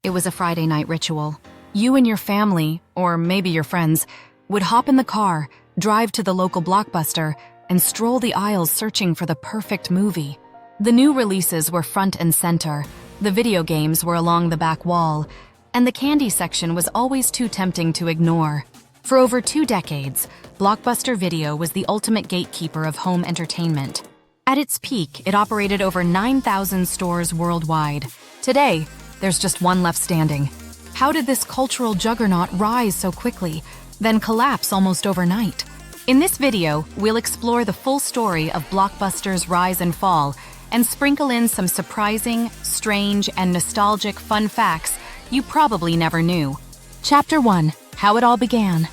It was a Friday night ritual. You and your family, or maybe your friends, would hop in the car, drive to the local Blockbuster, and stroll the aisles searching for the perfect movie. The new releases were front and center, the video games were along the back wall, and the candy section was always too tempting to ignore. For over 2 decades, Blockbuster Video was the ultimate gatekeeper of home entertainment. At its peak, it operated over 9,000 stores worldwide. Today, there's just one left standing. How did this cultural juggernaut rise so quickly, then collapse almost overnight? In this video, we'll explore the full story of Blockbuster's rise and fall and sprinkle in some surprising, strange, and nostalgic fun facts you probably never knew. Chapter 1. How it all began.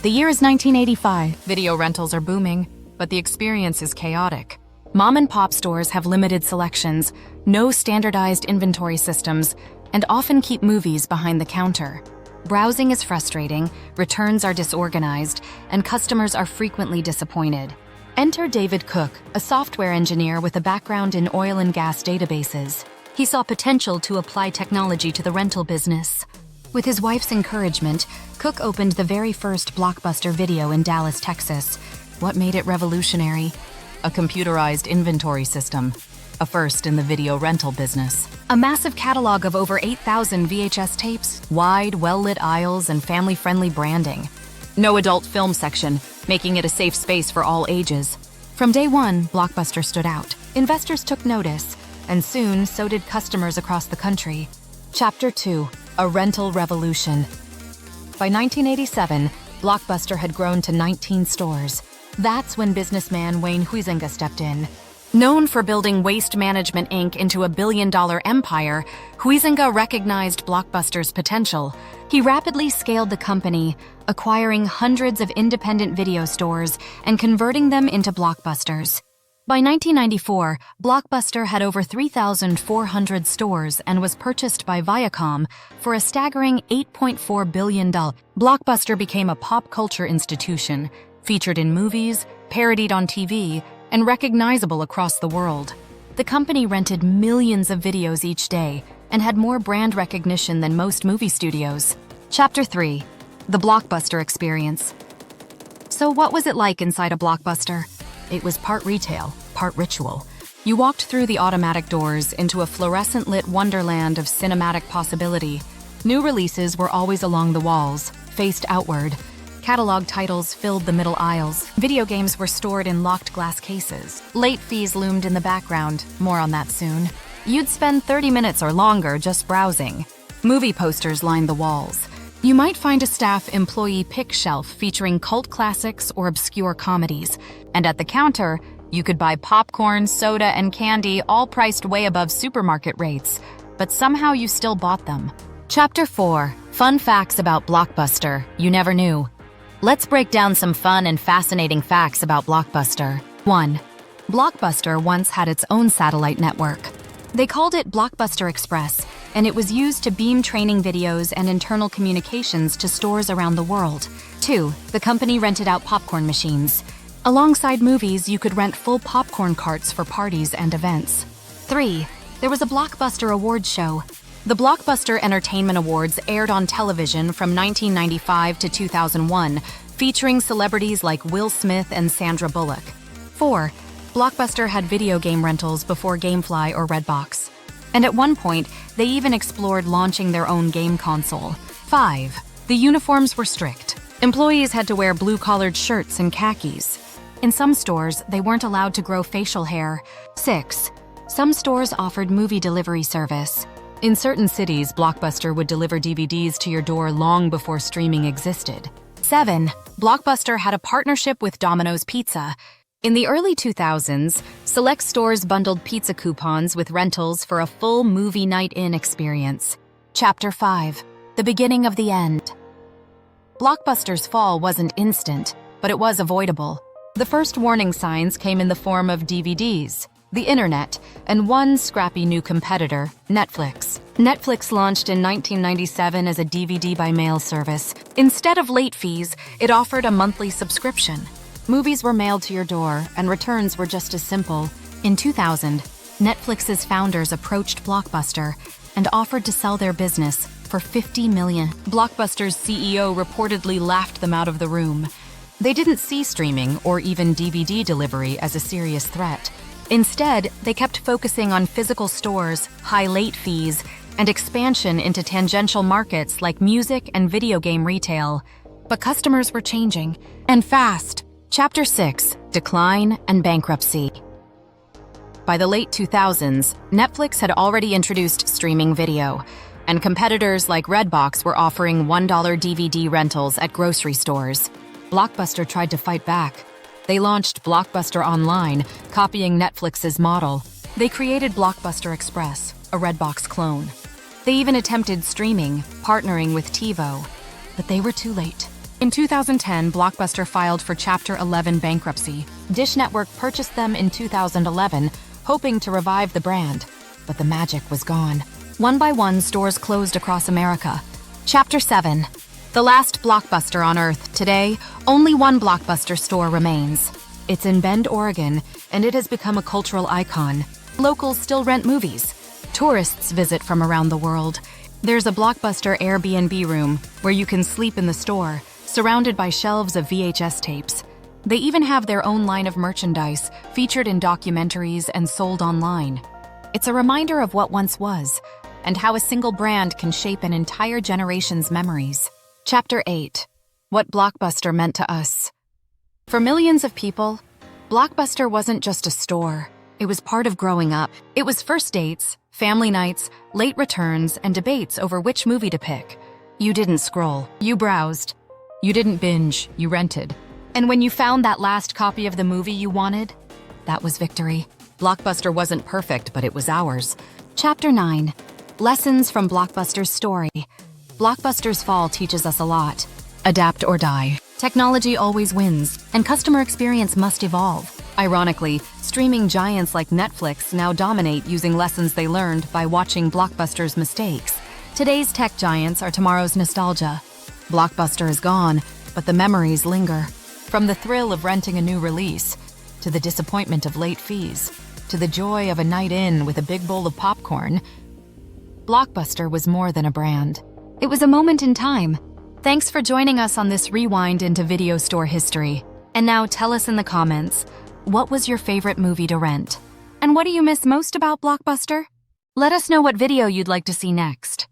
The year is 1985. Video rentals are booming, but the experience is chaotic. Mom-and-pop stores have limited selections, no standardized inventory systems, and often keep movies behind the counter. Browsing is frustrating, returns are disorganized, and customers are frequently disappointed. Enter David Cook, a software engineer with a background in oil and gas databases. He saw potential to apply technology to the rental business. With his wife's encouragement, Cook opened the very first Blockbuster Video in Dallas, Texas. What made it revolutionary? A computerized inventory system, a first in the video rental business. A massive catalog of over 8,000 VHS tapes, wide, well-lit aisles, and family-friendly branding. No adult film section, making it a safe space for all ages. From day one, Blockbuster stood out. Investors took notice, and soon so did customers across the country. Chapter 2. A rental revolution. By 1987, Blockbuster had grown to 19 stores. That's when businessman Wayne Huizenga stepped in. Known for building Waste Management Inc. into a billion-dollar empire, Huizenga recognized Blockbuster's potential. He rapidly scaled the company, acquiring hundreds of independent video stores and converting them into Blockbusters. By 1994, Blockbuster had over 3,400 stores and was purchased by Viacom for a staggering $8.4 billion. Blockbuster became a pop culture institution, featured in movies, parodied on TV, and recognizable across the world. The company rented millions of videos each day and had more brand recognition than most movie studios. Chapter 3. The Blockbuster Experience. So what was it like inside a Blockbuster? It was part retail, part ritual. You walked through the automatic doors into a fluorescent-lit wonderland of cinematic possibility. New releases were always along the walls, faced outward. Catalog titles filled the middle aisles. Video games were stored in locked glass cases. Late fees loomed in the background. More on that soon. You'd spend 30 minutes or longer just browsing. Movie posters lined the walls. You might find a staff employee pick shelf featuring cult classics or obscure comedies. And at the counter, you could buy popcorn, soda, and candy, all priced way above supermarket rates. But somehow you still bought them. Chapter 4. Fun facts about Blockbuster you never knew. Let's break down some fun and fascinating facts about Blockbuster. 1. Blockbuster once had its own satellite network. They called it Blockbuster Express, and it was used to beam training videos and internal communications to stores around the world. 2. The company rented out popcorn machines. Alongside movies, you could rent full popcorn carts for parties and events. 3. There was a Blockbuster Awards show. The Blockbuster Entertainment Awards aired on television from 1995 to 2001, featuring celebrities like Will Smith and Sandra Bullock. 4. Blockbuster had video game rentals before GameFly or Redbox. And at one point, they even explored launching their own game console. 5. The uniforms were strict. Employees had to wear blue-collared shirts and khakis. In some stores, they weren't allowed to grow facial hair. 6. Some stores offered movie delivery service. In certain cities, Blockbuster would deliver DVDs to your door long before streaming existed. 7. Blockbuster had a partnership with Domino's Pizza. In the early 2000s, select stores bundled pizza coupons with rentals for a full movie night-in experience. Chapter 5. The beginning of the end. Blockbuster's fall wasn't instant, but it was avoidable. The first warning signs came in the form of DVDs, the internet, and one scrappy new competitor, Netflix. Netflix launched in 1997 as a DVD by mail service. Instead of late fees, it offered a monthly subscription. Movies were mailed to your door, and returns were just as simple. In 2000, Netflix's founders approached Blockbuster and offered to sell their business, for $50 million. Blockbuster's CEO reportedly laughed them out of the room. They didn't see streaming or even DVD delivery as a serious threat. Instead, they kept focusing on physical stores, high late fees, and expansion into tangential markets like music and video game retail. But customers were changing, and fast. Chapter 6: Decline and Bankruptcy. By the late 2000s, Netflix had already introduced streaming video, and competitors like Redbox were offering $1 DVD rentals at grocery stores. Blockbuster tried to fight back. They launched Blockbuster Online, copying Netflix's model. They created Blockbuster Express, a Redbox clone. They even attempted streaming, partnering with TiVo. But they were too late. In 2010, Blockbuster filed for Chapter 11 bankruptcy. Dish Network purchased them in 2011, hoping to revive the brand. But the magic was gone. One by one, stores closed across America. Chapter 7. The last Blockbuster on Earth. Today, only one Blockbuster store remains. It's in Bend, Oregon, and it has become a cultural icon. Locals still rent movies. Tourists visit from around the world. There's a Blockbuster Airbnb room where you can sleep in the store, surrounded by shelves of VHS tapes. They even have their own line of merchandise, featured in documentaries and sold online. It's a reminder of what once was, and how a single brand can shape an entire generation's memories. Chapter 8. What Blockbuster Meant to Us. For millions of people, Blockbuster wasn't just a store. It was part of growing up. It was first dates, family nights, late returns, and debates over which movie to pick. You didn't scroll. You browsed. You didn't binge. You rented. And when you found that last copy of the movie you wanted, that was victory. Blockbuster wasn't perfect, but it was ours. Chapter 9. Lessons from Blockbuster's story. Blockbuster's fall teaches us a lot. Adapt or die. Technology always wins, and customer experience must evolve. Ironically, streaming giants like Netflix now dominate using lessons they learned by watching Blockbuster's mistakes. Today's tech giants are tomorrow's nostalgia. Blockbuster is gone, but the memories linger. From the thrill of renting a new release, to the disappointment of late fees, to the joy of a night in with a big bowl of popcorn, Blockbuster was more than a brand. It was a moment in time. Thanks for joining us on this rewind into video store history. And now tell us in the comments, what was your favorite movie to rent? And what do you miss most about Blockbuster? Let us know what video you'd like to see next.